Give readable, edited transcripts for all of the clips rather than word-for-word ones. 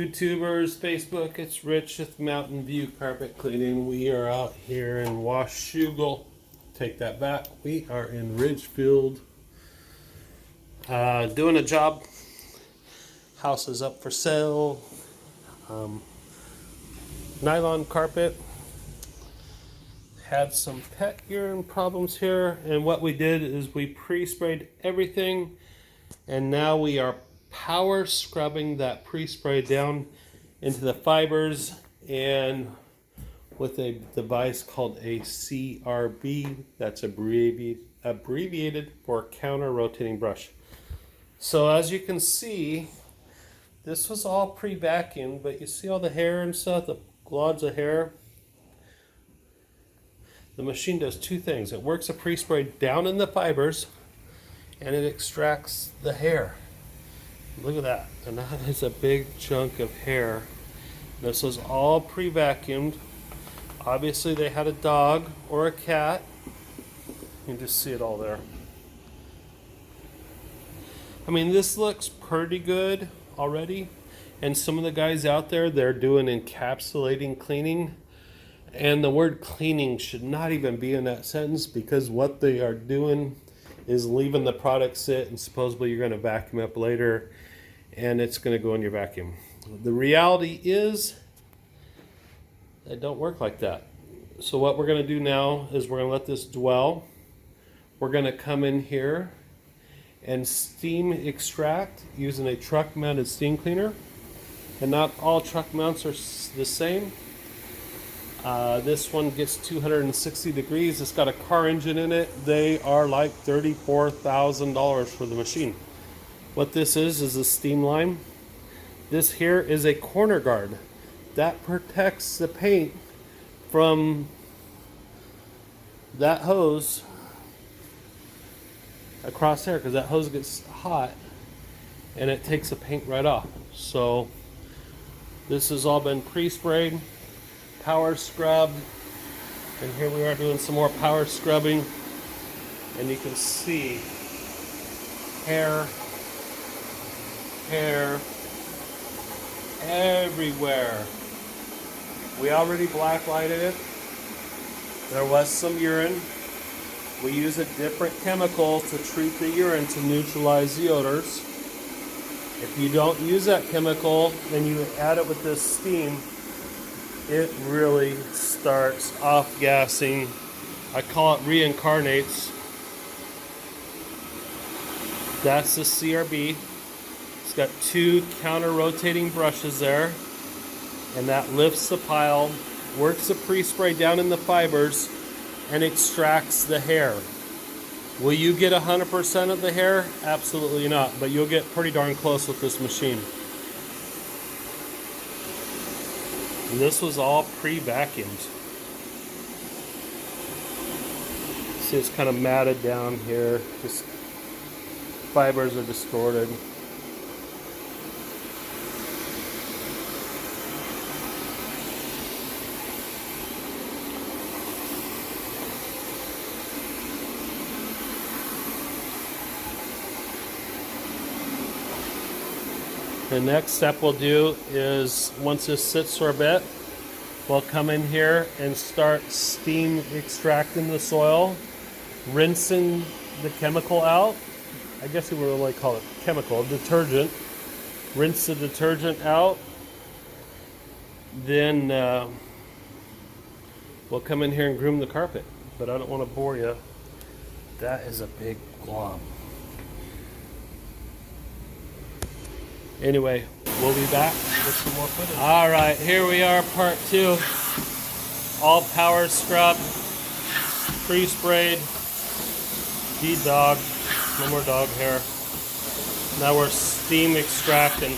YouTubers, Facebook, it's Rich with Mountain View Carpet Cleaning. We are out here in Washougal. Take that back. We are in Ridgefield. Doing a job. House is up for sale. Nylon carpet. Had some pet urine problems here, and what we did is we pre-sprayed everything, and now we are power scrubbing that pre-spray down into the fibers, and with a device called a CRB, that's abbreviated for counter rotating brush. So as you can see, this was all pre-vacuumed, but you see all the hair and stuff, the glods of hair. The machine does two things. It works a pre-spray down in the fibers, and it extracts the hair. Look at that. And that is a big chunk of hair. This was all pre-vacuumed. Obviously they had a dog or a cat. You can just see it all there. I mean, this looks pretty good already. And some of the guys out there, they're doing encapsulating cleaning. And the word cleaning should not even be in that sentence, because what they are doing is leaving the product sit, and supposedly you're going to vacuum up later and it's going to go in your vacuum. The reality is it don't work like that. So what we're going to do now is we're going to let this dwell. We're going to come in here and steam extract using a truck mounted steam cleaner. And not all truck mounts are the same. This one gets 260 degrees. It's got a car engine in it. They are like $34,000 for the machine. What this is a steam line. This here is a corner guard that protects the paint from that hose across there, because that hose gets hot and it takes the paint right off. So this has all been pre-sprayed, power scrubbed, and here we are doing some more power scrubbing, and you can see hair everywhere. We already blacklighted it. There was some urine. We use a different chemical to treat the urine to neutralize the odors. If you don't use that chemical and you add it with this steam, it really starts off-gassing. I call it reincarnates. That's the CRB. It's got two counter-rotating brushes there, and that lifts the pile, works the pre-spray down in the fibers, and extracts the hair. Will you get 100% of the hair? Absolutely not, but you'll get pretty darn close with this machine. And this was all pre-vacuumed. See, it's kind of matted down here. Just fibers are distorted. The next step we'll do is, once this sits for a bit, we'll come in here and start steam extracting the soil, rinsing the chemical out. I guess we would really call it chemical, detergent. Rinse the detergent out. Then we'll come in here and groom the carpet. But I don't want to bore you. That is a big glob. Anyway, we'll be back with some more footage. All right, here we are, part two. All power scrub, pre-sprayed, de-dog, no more dog hair. Now we're steam extracting.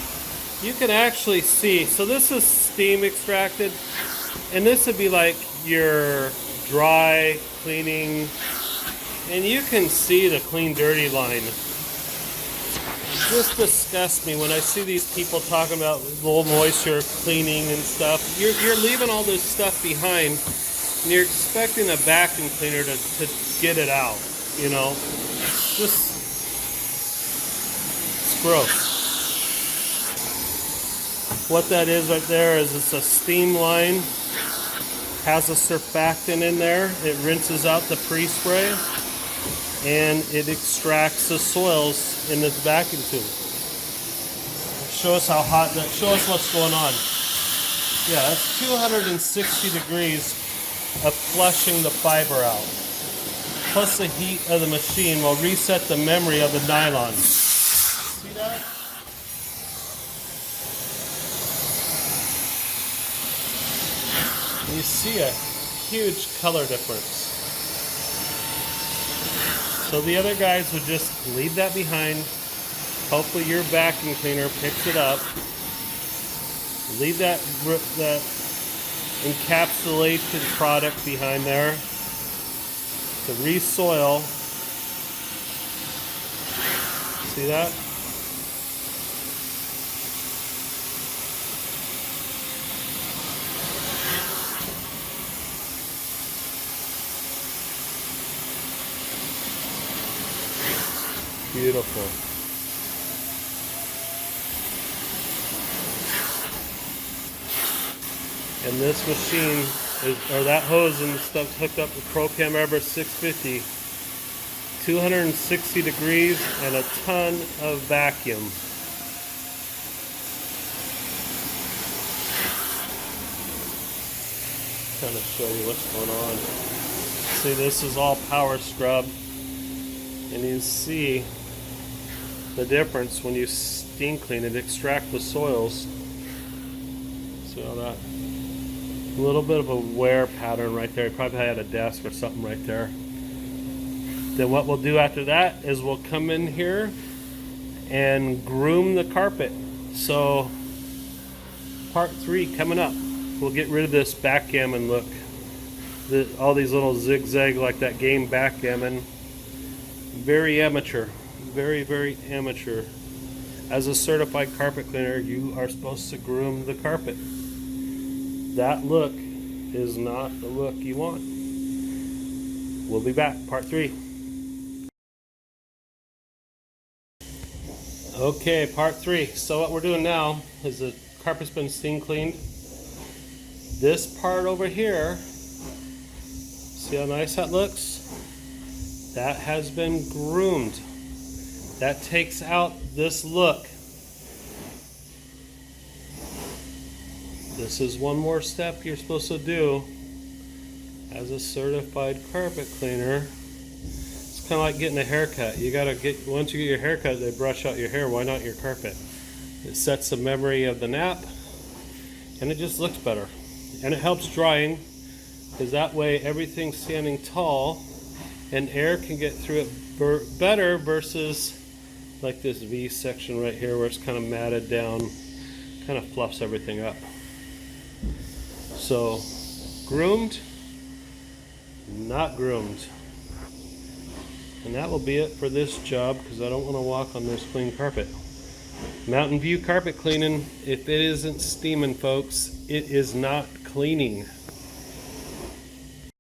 You can actually see, so this is steam extracted, and this would be like your dry cleaning, and you can see the clean dirty line. This disgusts me when I see these people talking about low moisture cleaning and stuff. You're leaving all this stuff behind, and you're expecting a vacuum cleaner to get it out, you know. Just, it's gross. What that is right there is it's a steam line, has a surfactant in there. It rinses out the pre-spray and it extracts the soils in this vacuum tube. Show us how hot that, show us what's going on. Yeah, that's 260 degrees of flushing the fiber out. Plus the heat of the machine will reset the memory of the nylon. See that? You see a huge color difference. So the other guys would just leave that behind. Hopefully your vacuum cleaner picks it up. Leave that encapsulation product behind there to re-soil. See that? Beautiful. And this machine is, or that hose and stuff hooked up with ProCam Ever 650, 260 degrees and a ton of vacuum. Kind of show you what's going on. See, this is all power scrub, and you see the difference when you steam clean it, extract the soils. See all that? A little bit of a wear pattern right there. It probably had a desk or something right there. Then what we'll do after that is we'll come in here and groom the carpet. So part 3 coming up. We'll get rid of this backgammon look. All these little zigzag like that game backgammon. Very amateur. Very, very amateur. As a certified carpet cleaner, you are supposed to groom the carpet. That look is not the look you want. We'll be back, part 3. Okay, part 3. So what we're doing now is the carpet's been steam cleaned. This part over here, see how nice that looks? That has been groomed. That takes out this look. This is one more step you're supposed to do as a certified carpet cleaner. It's kind of like getting a haircut. You gotta get, once you get your haircut, they brush out your hair. Why not your carpet? It sets the memory of the nap, and it just looks better. And it helps drying, because that way everything's standing tall, and air can get through it better versus like this V section right here where it's kind of matted down, kind of fluffs everything up. So, groomed, not groomed. And that will be it for this job, because I don't want to walk on this clean carpet. Mountain View carpet cleaning, if it isn't steaming, folks, it is not cleaning.